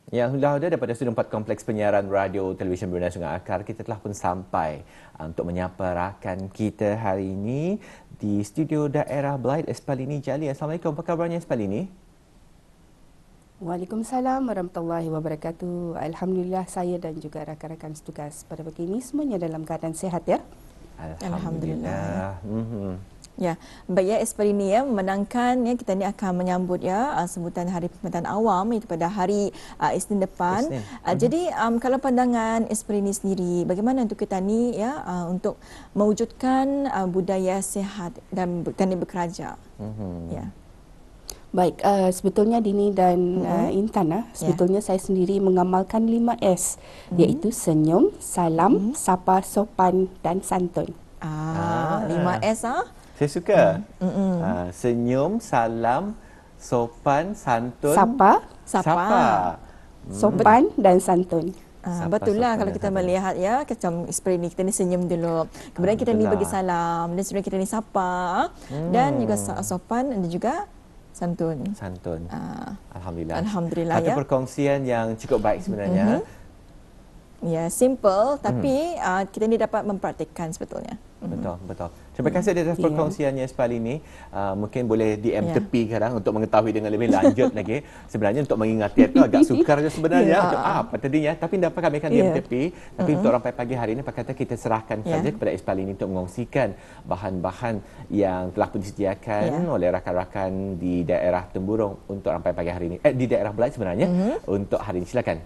Yang sudah ada daripada Studio 4 Kompleks Penyiaran Radio Televisyen Brunei Sungai Akar, kita telah pun sampai untuk menyapa rakan kita hari ini di Studio Daerah Blight Espalini Jali. Assalamualaikum, apa kabarnya Espalini? Waalaikumsalam warahmatullahi wabarakatuh. Alhamdulillah saya dan juga rakan-rakan setugas pada pagi ini semuanya dalam keadaan sehat ya. Alhamdulillah. Ya, baik ya, Espalini ya, memenangkan ya, kita ni akan menyambut ya sebutan Hari Perkhidmatan Awam itu pada hari Isnin depan. Jadi kalau pandangan Espalini sendiri, bagaimana untuk kita ni ya untuk mewujudkan budaya sihat dan bertani bekerja? Ya. Baik, sebetulnya Dini dan Intan, sebetulnya saya sendiri mengamalkan 5S, iaitu senyum, salam, sapa, sopan dan santun. 5S Saya suka. Senyum, salam, sopan, santun, Sapa, sopan dan santun. Betul lah kalau kita melihat ya, macam seperti ni kita ni senyum dulu, kemudian kita ni bagi salam, dan sebenarnya kita ni sapa dan juga sopan dan juga santun. Alhamdulillah Satu ya. perkongsian yang cukup baik sebenarnya. Ya, simple tapi kita ni dapat mempraktikkan sebetulnya. Betul. Terima kasih atas perkongsiannya Espalini. Mungkin boleh DM tepi sekarang untuk mengetahui dengan lebih lanjut lagi. Sebenarnya untuk mengingati itu agak sukar je sebenarnya. Apa tadinya, tapi dapat kami akan DM tepi. Tapi untuk sampai pagi hari ini, kata kita serahkan saja kepada Espalini untuk mengongsikan bahan-bahan yang telah pun disediakan oleh rakan-rakan di daerah Temburong untuk sampai pagi hari ini. Di daerah Blight sebenarnya untuk hari ini. Silakan.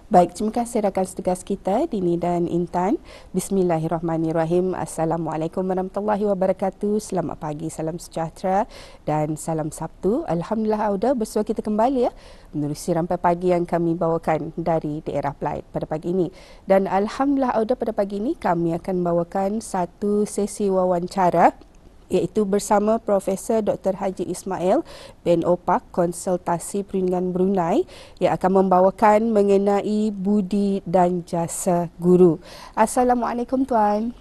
Baik, terima kasih rakan setugas kita Dini dan Intan. Bismillahirrahmanirrahim. Assalamualaikum warahmatullahi wabarakatuh. Selamat pagi, salam sejahtera dan salam Sabtu. Alhamdulillah Auda bersua kita kembali ya menerusi rampai pagi yang kami bawakan dari daerah Blight pada pagi ini. Dan alhamdulillah Auda pada pagi ini kami akan bawakan satu sesi wawancara iaitu bersama Profesor Dr. Haji Ismail bin Opak, Konsultasi Perundingan Brunei, yang akan membawakan mengenai budi dan jasa guru. Assalamualaikum Tuan.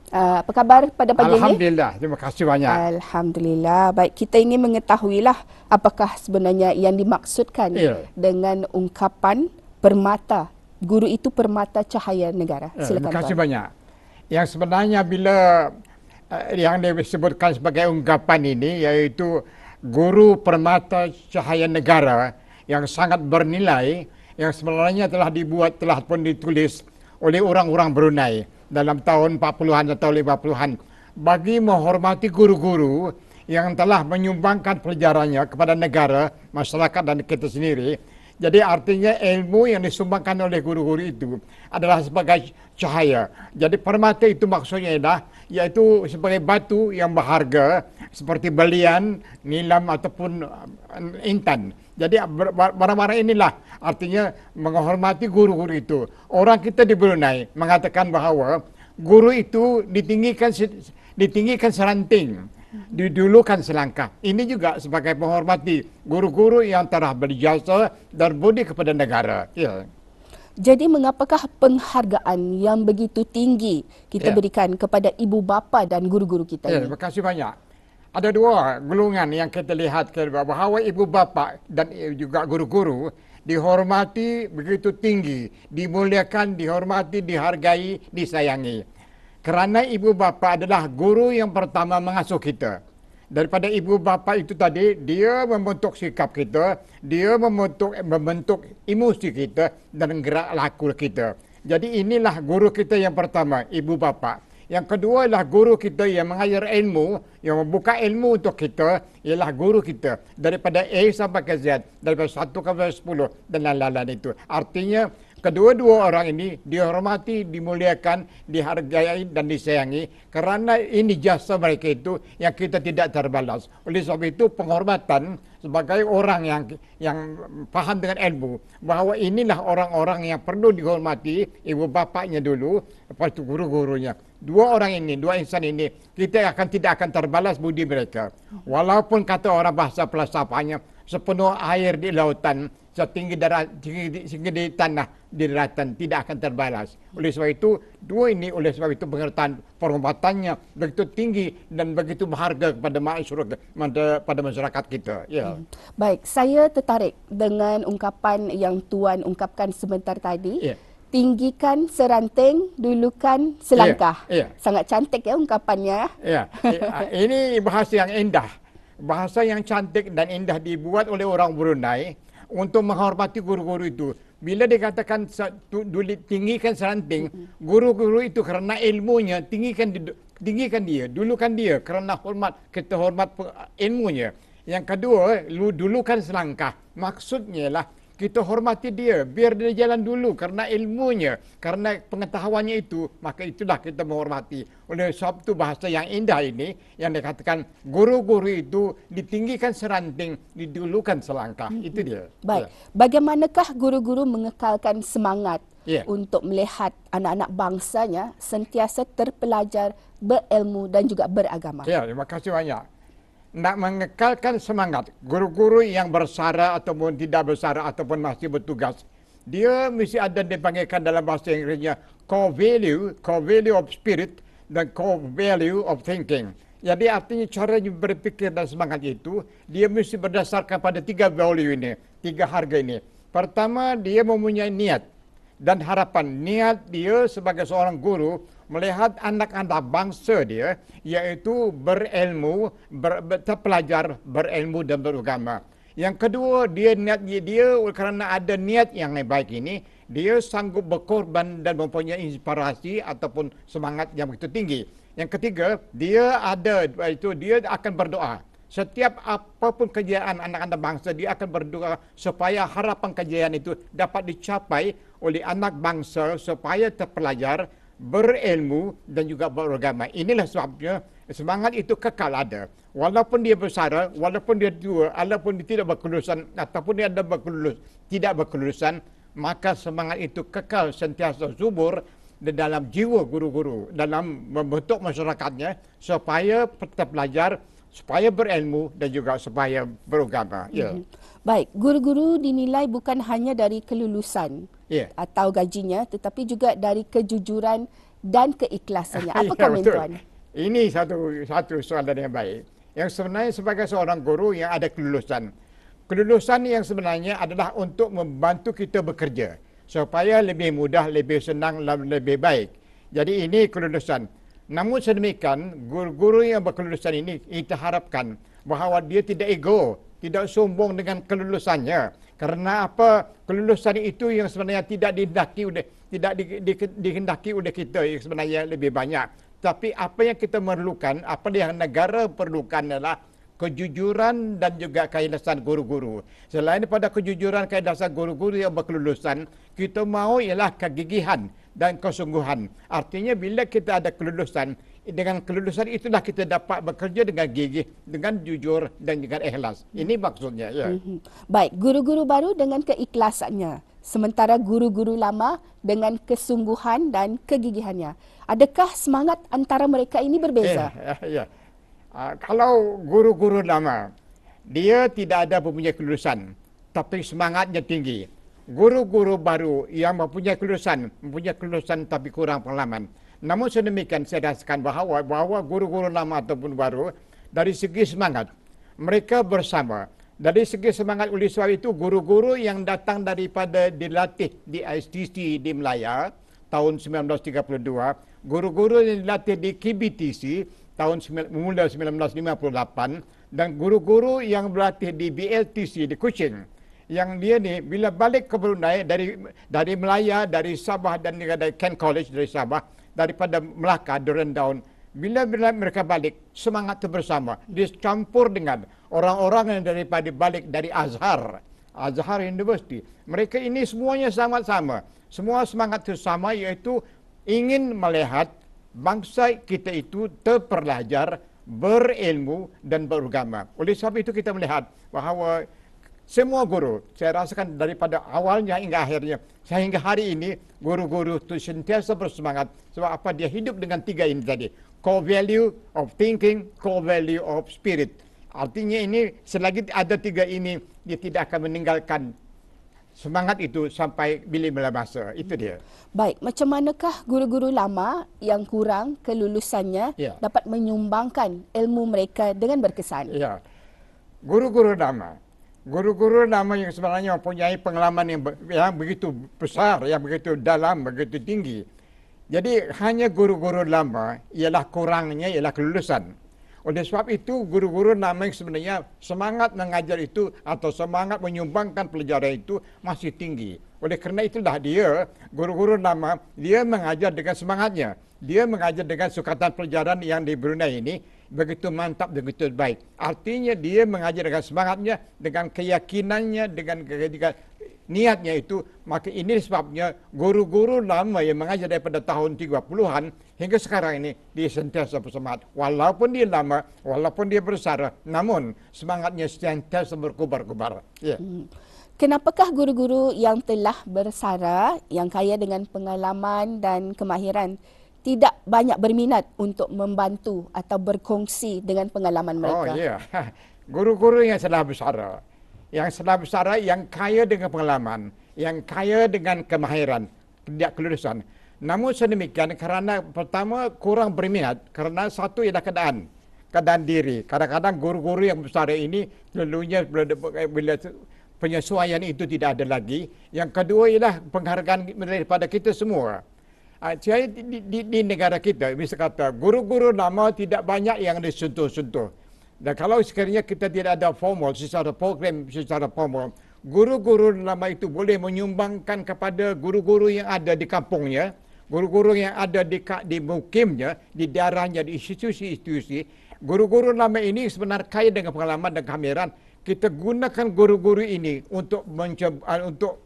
Apa khabar pada pagi ini? Alhamdulillah, terima kasih banyak. Alhamdulillah. Baik, kita ini mengetahuilah apakah sebenarnya yang dimaksudkan dengan ungkapan permata. Guru itu permata cahaya negara. Silakan Terima kasih Tuan. banyak. Yang sebenarnya bila yang disebutkan sebagai ungkapan ini iaitu guru permata cahaya negara yang sangat bernilai, yang sebenarnya telah pun ditulis oleh orang-orang Brunei dalam tahun 40-an atau 50-an bagi menghormati guru-guru yang telah menyumbangkan pelajarannya kepada negara, masyarakat dan kita sendiri. Jadi artinya ilmu yang disumbangkan oleh guru-guru itu adalah sebagai cahaya. Jadi permata itu maksudnya yaitu sebagai batu yang berharga seperti belian, nilam ataupun intan. Jadi barang-barang inilah artinya menghormati guru-guru itu. Orang kita di Brunei mengatakan bahawa guru itu ditinggikan seranting, didulukan selangkah. Ini juga sebagai menghormati guru-guru yang telah berjasa dan budi kepada negara. Jadi mengapakah penghargaan yang begitu tinggi kita berikan kepada ibu bapa dan guru-guru kita ini? Terima kasih banyak. Ada dua golongan yang kita lihat bahawa ibu bapa dan juga guru-guru dihormati begitu tinggi, dimuliakan, dihormati, dihargai, disayangi. Kerana ibu bapa adalah guru yang pertama mengasuh kita. Daripada ibu bapa itu tadi, dia membentuk sikap kita, dia membentuk emosi kita dan gerak laku kita. Jadi inilah guru kita yang pertama, ibu bapa. Yang kedua adalah guru kita yang mengajar ilmu, yang membuka ilmu untuk kita, ialah guru kita. Daripada A sampai ke Z, daripada 1 sampai 10 dan lain-lain itu. Artinya, kedua-dua orang ini dihormati, dimuliakan, dihargai dan disayangi kerana ini jasa mereka itu yang kita tidak terbalas. Oleh sebab itu penghormatan sebagai orang yang faham dengan ilmu bahawa inilah orang-orang yang perlu dihormati, ibu bapaknya dulu, lepas itu guru-gurunya. Dua orang ini, dua insan ini, kita tidak akan terbalas budi mereka. Walaupun kata orang bahasa falsafahnya, sepenuh air di lautan, setinggi di tanah di daratan tidak akan terbalas. Oleh sebab itu, oleh sebab itu pengertian penghormatannya begitu tinggi dan begitu berharga pada masyarakat kita. Ya. Baik, saya tertarik dengan ungkapan yang Tuan ungkapkan sebentar tadi. Ya. Tinggikan seranting, dulukan selangkah. Ya. Sangat cantik ya ungkapannya. Ya. Ini bahasa yang indah. Bahasa yang cantik dan indah dibuat oleh orang Brunei untuk menghormati guru-guru itu. Bila dikatakan tinggikan seranting, guru-guru itu kerana ilmunya, tinggikan dia, dulukan dia kerana kita hormat ilmunya. Yang kedua, dulukan selangkah. Maksudnya lah kita hormati dia, biar dia jalan dulu kerana ilmunya, kerana pengetahuannya itu, maka itulah kita menghormati. Oleh sebab itu bahasa yang indah ini yang dikatakan guru-guru itu ditinggikan seranting, didulukan selangkah. Itu dia. Baik. Bagaimanakah guru-guru mengekalkan semangat untuk melihat anak-anak bangsanya sentiasa terpelajar, berilmu dan juga beragama? Ya, terima kasih banyak. Nak mengekalkan semangat guru-guru yang bersara ataupun tidak bersara ataupun masih bertugas, dia mesti ada dipanggilkan dalam bahasa Inggerisnya core value of spirit dan core value of thinking. Jadi artinya cara berpikir dan semangat itu dia mesti berdasarkan pada 3 value ini, 3 harga ini. Pertama, dia mempunyai niat dan harapan. Niat dia sebagai seorang guru melihat anak-anak bangsa dia, iaitu berilmu, terpelajar, berilmu dan beragama. Yang kedua, dia kerana ada niat yang baik ini, dia sanggup berkorban dan mempunyai inspirasi ataupun semangat yang begitu tinggi. Yang ketiga, dia akan berdoa. Setiap apapun kejayaan anak-anak bangsa, dia akan berdoa supaya harapan kejayaan itu dapat dicapai oleh anak bangsa supaya terpelajar, berilmu dan juga beragama. Inilah sebabnya semangat itu kekal ada. Walaupun dia bersara, walaupun dia tua, walaupun dia tidak berkelulusan ataupun dia ada tidak berkelulusan, maka semangat itu kekal sentiasa subur di dalam jiwa guru-guru, dalam membentuk masyarakatnya supaya terpelajar, supaya berilmu dan juga supaya beragama. Ya. Baik, guru-guru dinilai bukan hanya dari kelulusan atau gajinya, tetapi juga dari kejujuran dan keikhlasannya. Apa komen Tuan? Ini satu soalan yang baik. Yang sebenarnya sebagai seorang guru yang ada kelulusan. Kelulusan yang sebenarnya adalah untuk membantu kita bekerja supaya lebih mudah, lebih senang, lebih baik. Jadi ini kelulusan. Namun sedemikian, guru-guru yang berkelulusan ini kita harapkan bahawa dia tidak ego, tidak sombong dengan kelulusannya. Karena apa? Kelulusan itu yang sebenarnya tidak dihendaki oleh kita yang sebenarnya lebih banyak. Tapi apa yang kita memerlukan, apa yang negara perlukan adalah kejujuran dan juga keikhlasan guru-guru. Selain daripada kejujuran, keikhlasan guru-guru yang berkelulusan, kita mahu ialah kegigihan dan kesungguhan. Artinya bila kita ada kelulusan, dengan kelulusan itulah kita dapat bekerja dengan gigih, dengan jujur dan dengan ikhlas. Ini maksudnya. Ya. Baik, guru-guru baru dengan keikhlasannya, sementara guru-guru lama dengan kesungguhan dan kegigihannya. Adakah semangat antara mereka ini berbeza? Kalau guru-guru lama, dia tidak ada mempunyai kelulusan, tapi semangatnya tinggi. Guru-guru baru yang mempunyai kelulusan tapi kurang pengalaman. Namun sedemikian saya rasakan bahawa guru-guru lama ataupun baru dari segi semangat mereka bersama. Dari segi semangat oleh sebab itu guru-guru yang datang daripada dilatih di ISTC di Melaya tahun 1932, guru-guru yang dilatih di KBTC tahun 1958 dan guru-guru yang berlatih di BLTC di Kuching. Yang dia ni bila balik ke Brunei dari Melaya, dari Sabah dan dari Kent College dari Sabah, daripada Melaka, Durrani, bila mereka balik, semangat itu bersama. Dia campur dengan orang-orang yang balik dari Azhar University. Mereka ini semuanya sama-sama. Semua semangat itu sama, iaitu ingin melihat bangsa kita itu terpelajar, berilmu dan beragama. Oleh sebab itu kita melihat bahawa semua guru, saya rasakan daripada awalnya hingga akhirnya, sehingga hari ini, guru-guru itu sentiasa bersemangat. Sebab apa? Dia hidup dengan 3 ini tadi. Core value of thinking, core value of spirit. Artinya ini selagi ada 3 ini, dia tidak akan meninggalkan semangat itu sampai bila-bila masa. Itu dia. Baik, macam manakah guru-guru lama yang kurang kelulusannya dapat menyumbangkan ilmu mereka dengan berkesan? Ya. Guru-guru lama yang sebenarnya mempunyai pengalaman yang begitu besar, yang begitu dalam, begitu tinggi. Jadi hanya guru-guru lama ialah kurangnya ialah kelulusan. Oleh sebab itu, guru-guru lama yang sebenarnya semangat mengajar itu atau semangat menyumbangkan pelajaran itu masih tinggi. Oleh kerana itulah dia, guru-guru lama, dia mengajar dengan semangatnya. Dia mengajar dengan sukatan pelajaran yang di Brunei ini begitu mantap, begitu baik. Artinya dia mengajar dengan semangatnya, dengan keyakinannya, dengan niatnya itu. Maka ini sebabnya guru-guru lama yang mengajar daripada tahun 30-an hingga sekarang ini dia sentiasa bersemangat. Walaupun dia lama, walaupun dia bersara, namun semangatnya sentiasa berkobar-kobar. Ya. Kenapakah guru-guru yang telah bersara, yang kaya dengan pengalaman dan kemahiran, tidak banyak berminat untuk membantu atau berkongsi dengan pengalaman mereka? Oh ya, guru-guru yang telah bersara, yang kaya dengan pengalaman, yang kaya dengan kemahiran, tidak kelulusan. Namun sedemikian kerana pertama kurang berminat, kerana satu ialah keadaan diri. Kadang-kadang guru-guru yang bersara ini selalunya bila penyesuaian itu tidak ada lagi. Yang kedua ialah penghargaan daripada kita semua. Saya di negara kita, misalnya kata, guru-guru lama tidak banyak yang disentuh-sentuh. Dan kalau sekiranya kita tidak ada formal, secara program, secara formal, guru-guru lama itu boleh menyumbangkan kepada guru-guru yang ada di kampungnya, guru-guru yang ada di mukimnya, di daerahnya, di institusi-institusi. Guru-guru lama ini sebenarnya kaya dengan pengalaman dan kemahiran. Kita gunakan guru-guru ini untuk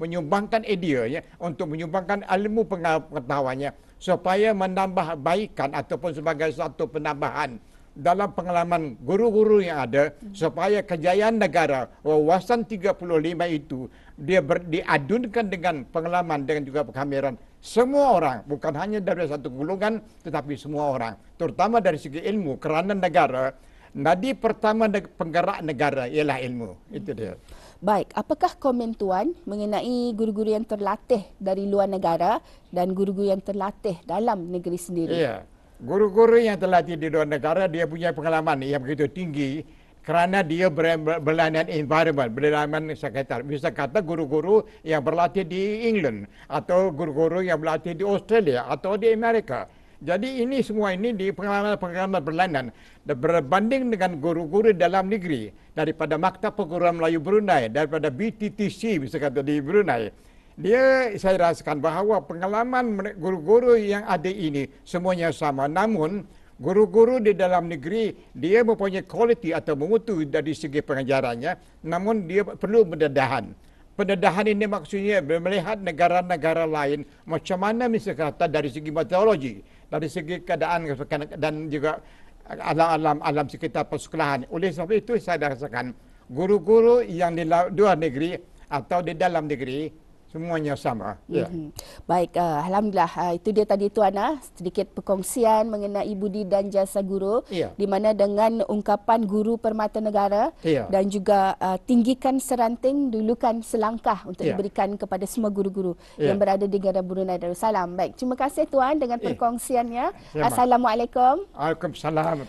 menyumbangkan idea, untuk menyumbangkan ilmu pengetahuannya supaya menambah baikan ataupun sebagai satu penambahan dalam pengalaman guru-guru yang ada supaya kejayaan negara wawasan 35 itu dia diadunkan dengan pengalaman dan juga kemahiran semua orang, bukan hanya dari satu golongan tetapi semua orang, terutama dari segi ilmu, kerana negara nadi pertama penggerak negara ialah ilmu. Itu dia. Baik, apakah komen Tuan mengenai guru-guru yang terlatih dari luar negara dan guru-guru yang terlatih dalam negeri sendiri? Ya, guru-guru yang terlatih di luar negara dia punya pengalaman yang begitu tinggi kerana dia berlainan environment, berlainan sekitar. Bisa kata guru-guru yang berlatih di England atau guru-guru yang berlatih di Australia atau di Amerika. Jadi ini semua ini di pengalaman berlainan berbanding dengan guru-guru dalam negeri daripada Maktab Perguruan Melayu Brunei, daripada BTTC bisa kata di Brunei. Saya rasakan bahawa pengalaman guru-guru yang ada ini semuanya sama. Namun guru-guru di dalam negeri dia mempunyai kualiti atau mutu dari segi pengajarannya, namun dia perlu pendedahan. Pendedahan ini maksudnya melihat negara-negara lain macam mana misalnya kata dari segi meteorologi, dari segi keadaan dan juga alam sekitar persekolahan. Oleh sebab itu saya rasakan guru-guru yang di luar negeri atau di dalam negeri semuanya sama. Ya. Baik, alhamdulillah. Itu dia tadi Tuan, sedikit perkongsian mengenai budi dan jasa guru, di mana dengan ungkapan guru permata negara dan juga tinggikan seranting, dulukan selangkah untuk diberikan kepada semua guru-guru yang berada di negara Brunei Darussalam. Baik, terima kasih Tuan dengan perkongsiannya. Assalamualaikum. Waalaikumsalam.